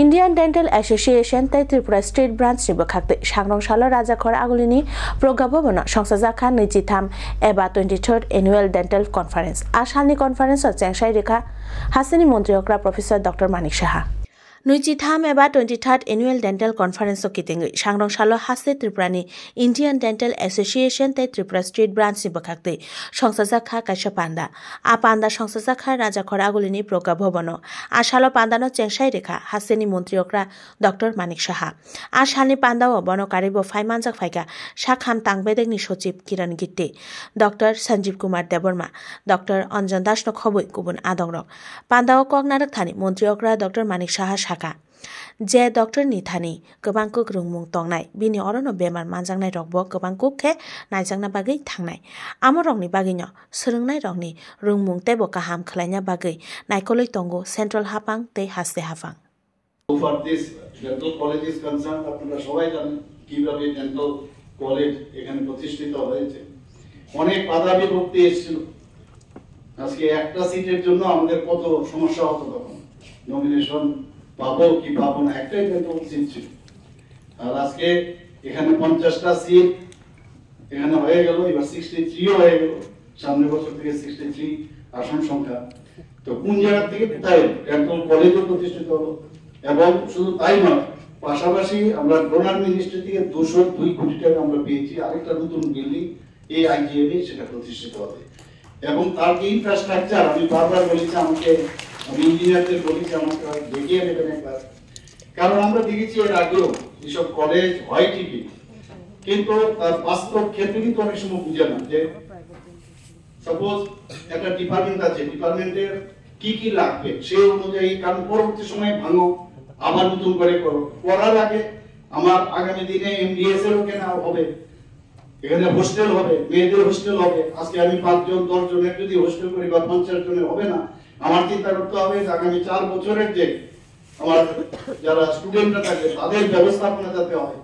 Indian Dental Association tai Tripura State Branch ni bakhakte sangrong salo rajakhor agulini progabobona songsajaka nijitham eba 23rd Annual Dental Conference asalni conference chengsai rekha hasini montriokra Professor Dr. Manik Saha Nujitham eba 23rd Annual Dental Conference kitingi sangrong salo hase Tripurani Indian Dental Association tai Tripura State Branch ni bakhakte songsajaka kaisa panda a panda songsajaka rajakhor agulini progabobono asalo pandano chengsai rekha haseni montriokra Dr. Manik Saha asalni pandao bono karibo phaimanjak phaika sakham tangbedekni sochib Kiran Gitte Dr. Sanjeev Kumar Deborma Dr. Anjan Das no khoboi kubun adongrok pandao koknarak thani montriokra Dr. Manik Saha je Dr. Nithani गोबां cook रुंमुं तंगनाय बिनि अरनो बेमार मानजांनाय रगबो गोबां कुकखे नायजांना बागै थांनाय आमो रंनि बागैनो सोलोंनाय रंनि रुंमुं तेबो गाहाम खलायना बागै नायखलै तंगो सेंट्रल हापां ते हासते हापां For this dental college is concerned, আপনারা সবাই জানেন কিভাবে dental college এখানে প্রতিষ্ঠিত হয়েছে অনেক বাধা বিপত্তি এসেছিল আজকে একটা সিটের জন্য আমাদের কত সমস্যা হতো তখন নমিনেশন পাবো কি পাবো না একটাই dental সিট ছিল আর আজকে এখানে 50টা সিট এখানে হয়ে গেল এবার 63 হয়ে গেল সামনের বছর থেকে 63 আসন সংখ্যা তো কোন জায়গা থেকে তাই dental কলেজও প্রতিষ্ঠিত হলো এবং শুধু তাই নয় পাশাপাশি আমরা ডোনার মিনিস্ট্রি থেকে 202 কোটি টাকা আমরা পেয়েছি আরেকটা নতুন বিল্ডিং এই আইজিএমে সেটা প্রতিষ্ঠিত হবে এবং তার যে ইনফ্রাস্ট্রাকচার আমি বারবার বলেছি আমাকে আমি ইঞ্জিনিয়ারদের বলেছি আমাকে দেখিয়ে দেবেন একবার কারণ আমরা দেখেছি এর আগেও এসব কলেজ হয় ঠিকই কিন্তু তার বাস্তব ক্ষেত্রে কিন্তু অনেক সময় বুঝে না যে সাপোজ একটা ডিপার্টমেন্ট আছে ডিপার্টমেন্টের কি কি লাগবে সেই অনুযায়ী কারণ পরবর্তী সময়ে ভাঙো আবার নতুন করে করো করার আগে আমার আগামী দিনে এমডিএস এরও কেনা হবে এখানে হোস্টেল হবে মেয়েদের হোস্টেল হবে আজকে আমি 5 জন 10 জনের যদি হোস্টেল করি বা 50 জনের হবে না আমার চিন্তা করতে হবে যে আগামী 4 বছরের যে আমার যারা স্টুডেন্টরা থাকে তাদের ব্যবস্থাপনা যাতে হয়